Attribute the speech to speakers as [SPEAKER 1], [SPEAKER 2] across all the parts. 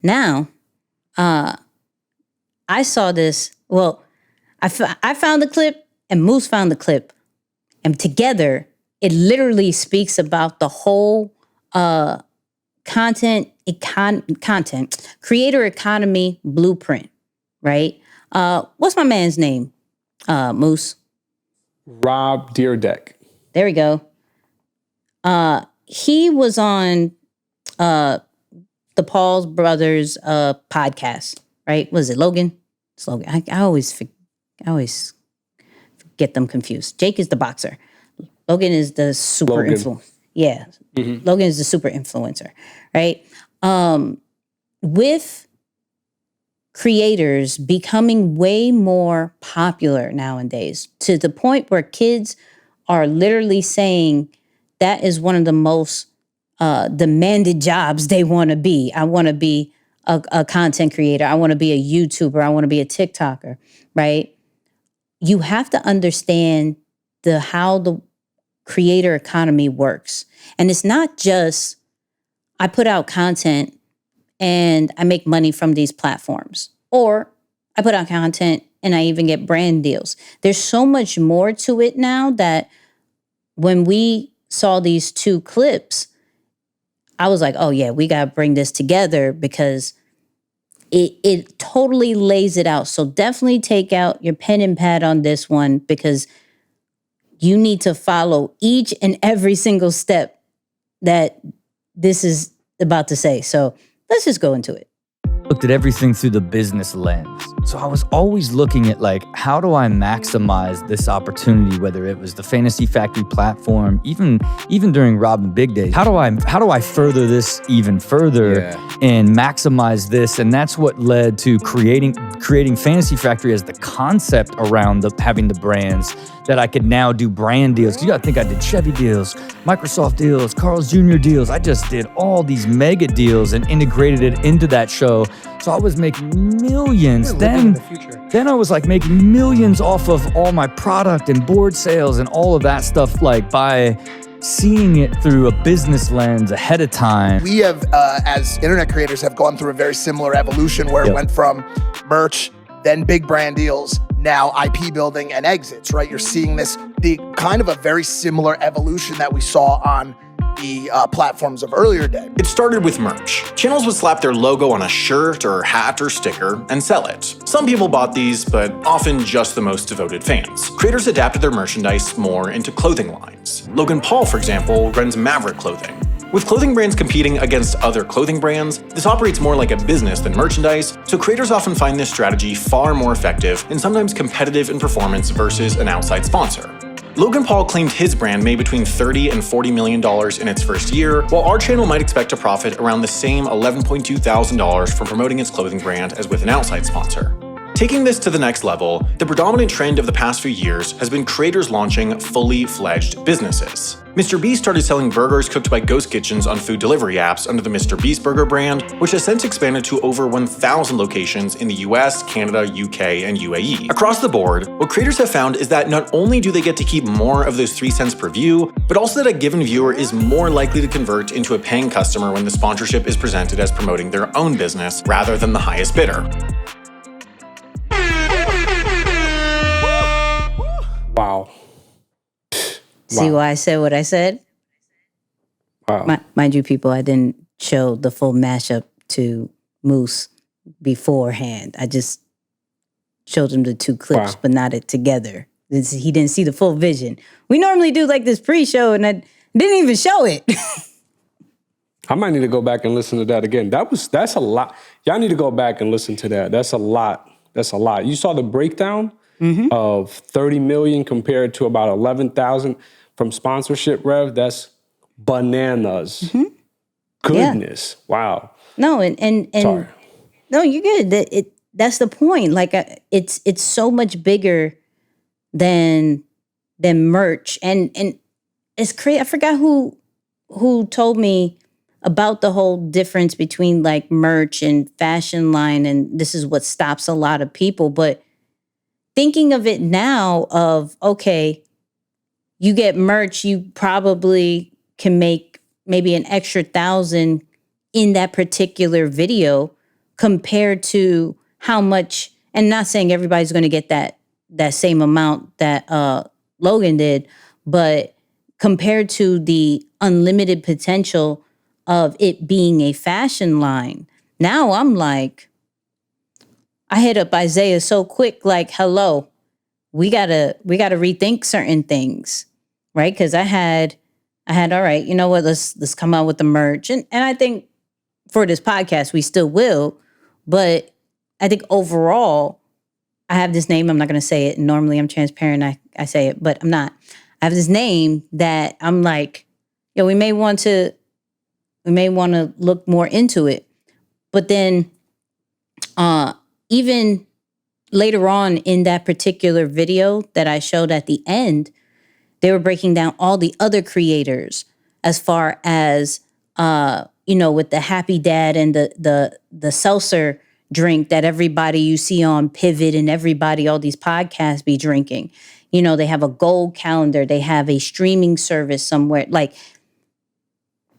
[SPEAKER 1] Now, I saw this. Well, I found the clip and Moose found the clip. And together, it literally speaks about the whole content creator economy blueprint, right? What's my man's name? Moose.
[SPEAKER 2] Rob Deerdeck.
[SPEAKER 1] There we go. He was on the Paul's Brothers podcast, right? Was it Logan? It's Logan. I always get them confused. Jake is the boxer. Logan is the super influencer. Yeah. Mm-hmm. Logan is the super influencer, right? With creators becoming way more popular nowadays, to the point where kids are literally saying that is one of the most demanded jobs they want to be. I want to be a content creator. I want to be a YouTuber. I want to be a TikToker, right? You have to understand how the creator economy works. And it's not just I put out content and I make money from these platforms, or I put out content and I even get brand deals. There's so much more to it now that when we saw these two clips, I was like, oh yeah, we got to bring this together because it totally lays it out. So definitely take out your pen and pad on this one, because you need to follow each and every single step that this is about to say. So let's just go into it.
[SPEAKER 3] Looked at everything through the business lens. So I was always looking at how do I maximize this opportunity, whether it was the Fantasy Factory platform, even during Rob and Big Days. How do I further this even further and maximize this? And that's what led to creating Fantasy Factory as the concept around having the brands that I could now do brand deals. You gotta think I did Chevy deals, Microsoft deals, Carl's Jr. deals. I just did all these mega deals and integrated it into that show. So I was making millions. Then I was making millions off of all my product and board sales and all of that stuff, by seeing it through a business lens ahead of time.
[SPEAKER 4] We have, as internet creators, have gone through a very similar evolution where it went from merch, then big brand deals, now IP building and exits, right? You're seeing the kind of a very similar evolution that we saw on the platforms of earlier day.
[SPEAKER 5] It started with merch. Channels would slap their logo on a shirt or hat or sticker and sell it. Some people bought these, but often just the most devoted fans. Creators adapted their merchandise more into clothing lines. Logan Paul, for example, runs Maverick Clothing. With clothing brands competing against other clothing brands, this operates more like a business than merchandise, so creators often find this strategy far more effective and sometimes competitive in performance versus an outside sponsor. Logan Paul claimed his brand made between $30 and $40 million in its first year, while our channel might expect to profit around the same $11.2 thousand from promoting its clothing brand as with an outside sponsor. Taking this to the next level, the predominant trend of the past few years has been creators launching fully fledged businesses. Mr. Beast started selling burgers cooked by ghost kitchens on food delivery apps under the Mr. Beast Burger brand, which has since expanded to over 1,000 locations in the US, Canada, UK, and UAE. Across the board, what creators have found is that not only do they get to keep more of those 3 cents per view, but also that a given viewer is more likely to convert into a paying customer when the sponsorship is presented as promoting their own business rather than the highest bidder.
[SPEAKER 2] Wow.
[SPEAKER 1] See why I said what I said?
[SPEAKER 2] Wow.
[SPEAKER 1] Mind you, people, I didn't show the full mashup to Moose beforehand. I just showed him the 2 clips, but not it together. He didn't see the full vision. We normally do this pre-show, and I didn't even show it.
[SPEAKER 2] I might need to go back and listen to that again. That's a lot. Y'all need to go back and listen to that. That's a lot. You saw the breakdown of 30 million compared to about 11,000 from sponsorship rev. That's bananas. Goodness. Yeah. Wow.
[SPEAKER 1] No, and
[SPEAKER 2] sorry.
[SPEAKER 1] No, you're good. That's the point. It's so much bigger than merch, and it's crazy. I forgot who told me about the whole difference between merch and fashion line, and this is what stops a lot of people. But thinking of it now of, okay, you get merch, you probably can make maybe an extra 1,000 in that particular video. compared to how much, and not saying everybody's going to get that same amount that Logan did, but compared to the unlimited potential of it being a fashion line, now I'm like, I hit up Isaiah so quick, like, hello, we gotta rethink certain things, right? Because I had, all right, you know what? Let's come out with the merch, and I think for this podcast we still will, but I think overall, I have this name. I'm not gonna say it. Normally, I'm transparent. I say it, but I'm not. I have this name that I'm like, yo, we may want to look more into it, but then, even later on in that particular video that I showed at the end, they were breaking down all the other creators as far as with the Happy Dad and the seltzer drink that everybody you see on Pivot and everybody, all these podcasts be drinking. They have a gold calendar, they have a streaming service somewhere. Like,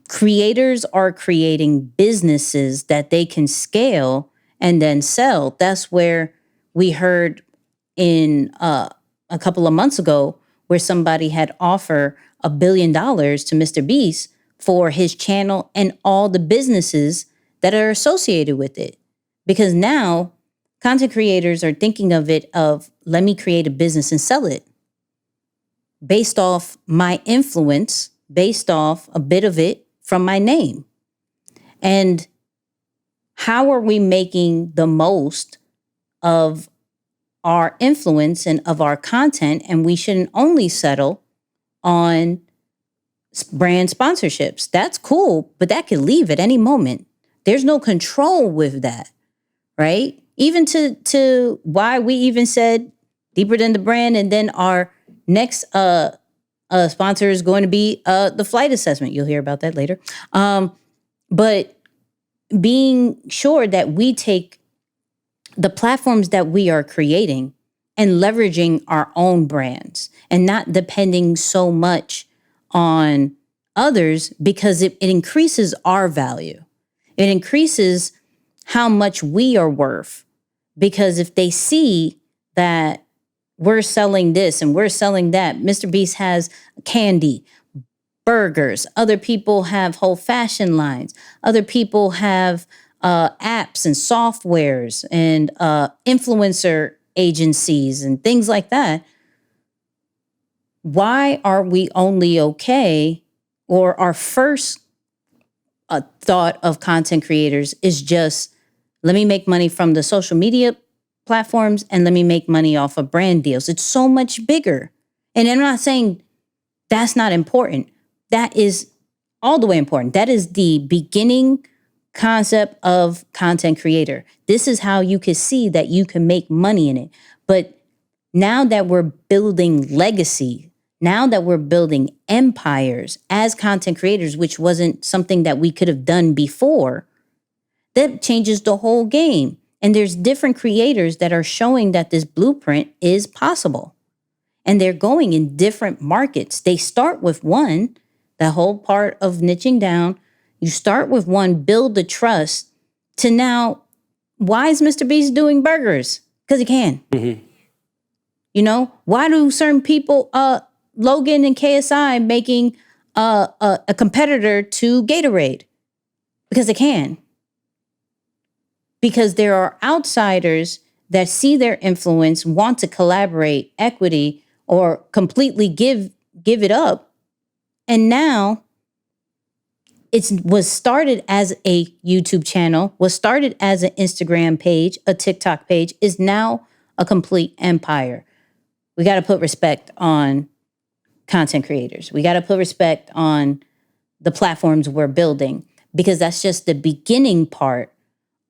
[SPEAKER 1] creators are creating businesses that they can scale and then sell. That's where we heard in a couple of months ago where somebody had offered $1 billion to Mr. Beast for his channel and all the businesses that are associated with it. Because now content creators are thinking of it of, let me create a business and sell it based off my influence, based off a bit of it from my name. And how are we making the most of our influence and of our content? And we shouldn't only settle on brand sponsorships. That's cool, but that could leave at any moment. There's no control with that, right? Even to why we even said deeper than the brand, and then our next sponsor is going to be the flight assessment. You'll hear about that later. But being sure that we take the platforms that we are creating and leveraging our own brands and not depending so much on others, because it increases our value. It increases how much we are worth. Because if they see that we're selling this and we're selling that, Mr. Beast has candy, burgers, other people have whole fashion lines, other people have apps and softwares and influencer agencies and things like that. Why are we only okay, or our first thought of content creators is just, let me make money from the social media platforms and let me make money off of brand deals? It's so much bigger. And I'm not saying that's not important. That is all the way important. That is the beginning concept of content creator. This is how you can see that you can make money in it. But now that we're building legacy, now that we're building empires as content creators, which wasn't something that we could have done before, that changes the whole game. And there's different creators that are showing that this blueprint is possible. And they're going in different markets. They start with one, the whole part of niching down. You start with one, build the trust, to now, why is Mr. Beast doing burgers? Because he can. Mm-hmm. Why do certain people, Logan and KSI, making a competitor to Gatorade? Because they can. Because there are outsiders that see their influence, want to collaborate, equity, or completely give it up. And now it was started as a YouTube channel, was started as an Instagram page, a TikTok page, is now a complete empire. We got to put respect on content creators. We got to put respect on the platforms we're building, because that's just the beginning part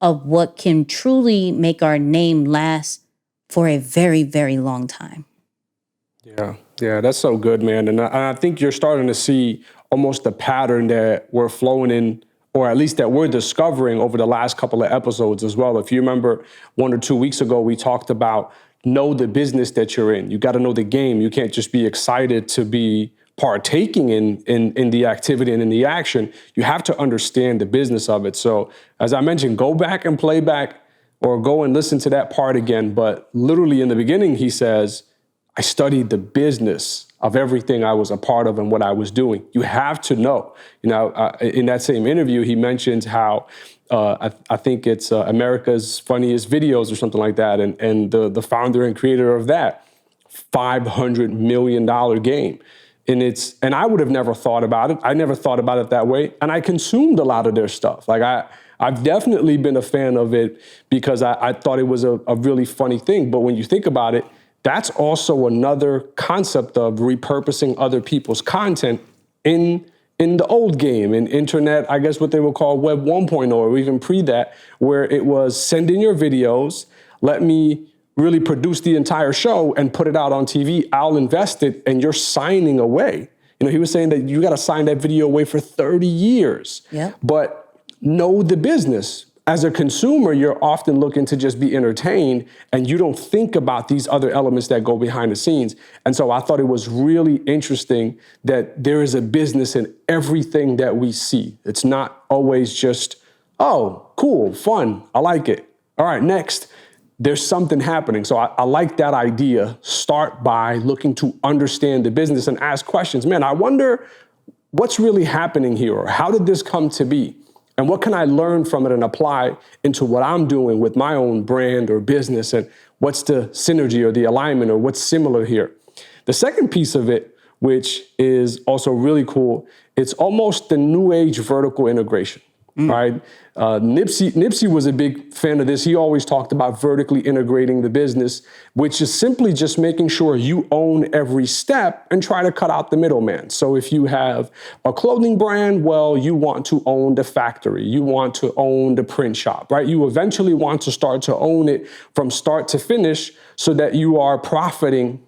[SPEAKER 1] of what can truly make our name last for a very, very long time.
[SPEAKER 2] Yeah, that's so good, man. And I think you're starting to see almost the pattern that we're flowing in, or at least that we're discovering over the last couple of episodes as well. If you remember 1 or 2 weeks ago, we talked about know the business that you're in. You got to know the game. You can't just be excited to be partaking in the activity and in the action, you have to understand the business of it. So as I mentioned, go back and play back or go and listen to that part again. But literally in the beginning, he says, I studied the business of everything I was a part of and what I was doing. You have to know. In that same interview, he mentions how I think it's America's Funniest Videos or something like that. And the founder and creator of that, $500 million game. And I would have never thought about it. I never thought about it that way. And I consumed a lot of their stuff. Like I've definitely been a fan of it because I thought it was a really funny thing. But when you think about it, that's also another concept of repurposing other people's content in the old game, in internet, I guess what they would call Web 1.0 or even pre that, where it was send in your videos, let me really produce the entire show and put it out on TV. I'll invest it and you're signing away. He was saying that you got to sign that video away for 30 years.
[SPEAKER 1] Yep.
[SPEAKER 2] But know the business. As a consumer, you're often looking to just be entertained and you don't think about these other elements that go behind the scenes. And so I thought it was really interesting that there is a business in everything that we see. It's not always just, oh, cool, fun, I like it. All right, next. There's something happening. So I like that idea. Start by looking to understand the business and ask questions. Man, I wonder what's really happening here, or how did this come to be? And what can I learn from it and apply into what I'm doing with my own brand or business? And what's the synergy or the alignment or what's similar here? The second piece of it, which is also really cool, it's almost the new age vertical integration. Right? Nipsey was a big fan of this. He always talked about vertically integrating the business, which is simply just making sure you own every step and try to cut out the middleman. So if you have a clothing brand, well, you want to own the factory. You want to own the print shop, right? You eventually want to start to own it from start to finish so that you are profiting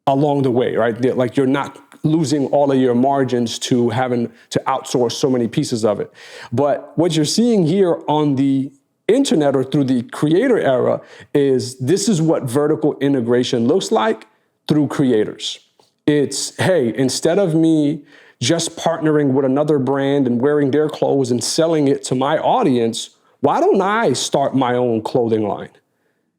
[SPEAKER 2] along the way, right? Like you're not losing all of your margins to having to outsource so many pieces of it. But what you're seeing here on the internet or through the creator era is this is what vertical integration looks like through creators. It's, hey, instead of me just partnering with another brand and wearing their clothes and selling it to my audience, why don't I start my own clothing line?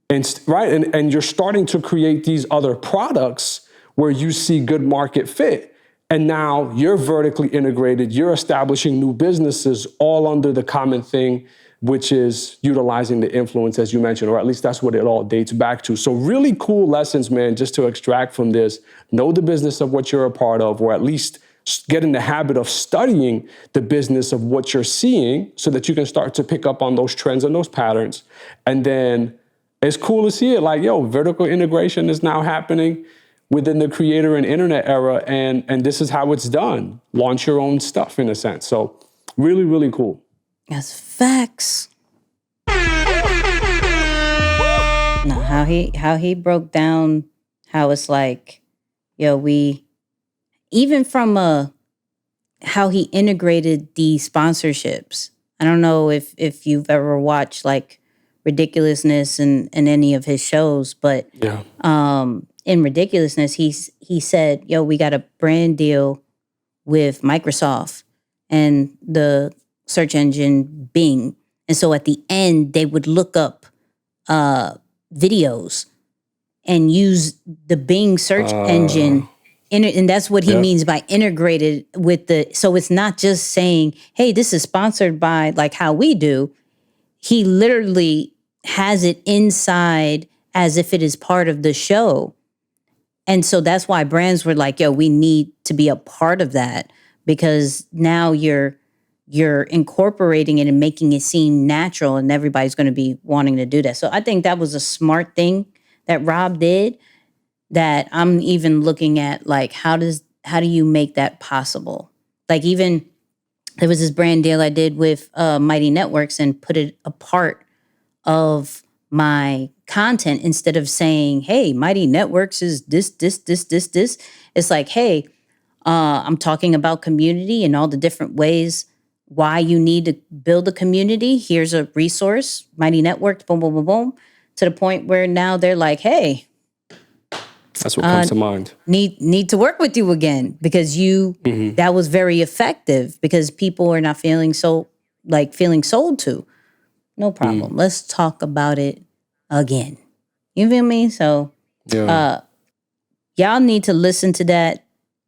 [SPEAKER 2] And you're starting to create these other products where you see good market fit. And now you're vertically integrated, you're establishing new businesses all under the common thing, which is utilizing the influence, as you mentioned, or at least that's what it all dates back to. So really cool lessons, man, just to extract from this. Know the business of what you're a part of, or at least get in the habit of studying the business of what you're seeing so that you can start to pick up on those trends and those patterns. And then it's cool to see it like, yo, vertical integration is now happening within the creator and internet era, and this is how it's done. Launch your own stuff in a sense. So really, really cool.
[SPEAKER 1] That's facts. No, how he broke down how it's like, we even from how he integrated the sponsorships. I don't know if you've ever watched like Ridiculousness and any of his shows, but
[SPEAKER 2] yeah.
[SPEAKER 1] In Ridiculousness, he said, we got a brand deal with Microsoft and the search engine Bing. And so at the end, they would look up videos and use the Bing search engine. And that's what he means by integrated with so it's not just saying, hey, this is sponsored by like how we do. He literally has it inside as if it is part of the show. And so that's why brands were like, we need to be a part of that, because now you're incorporating it and making it seem natural, and everybody's going to be wanting to do that. So I think that was a smart thing that Rob did, that I'm even looking at like, how do you make that possible? Like even there was this brand deal I did with Mighty Networks and put it a part of my content instead of saying, hey, Mighty Networks is this. It's like, hey, I'm talking about community and all the different ways why you need to build a community. Here's a resource, Mighty Networks, boom, boom, boom, boom, to the point where now they're like, hey,
[SPEAKER 2] That's what comes to mind.
[SPEAKER 1] Need to work with you again because that was very effective because people are not feeling sold to. No problem. Let's talk about it again. You feel me? So
[SPEAKER 2] Yeah.
[SPEAKER 1] y'all need to listen to that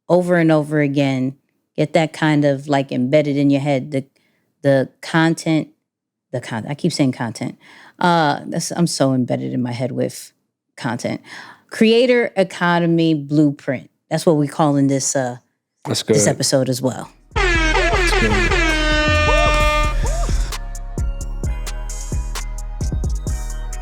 [SPEAKER 1] over and over again. Get that kind of like embedded in your head. The content. I keep saying content. I'm so embedded in my head with content. Creator economy blueprint. That's what we call in this
[SPEAKER 2] That's good.
[SPEAKER 1] this episode as well.
[SPEAKER 2] That's good.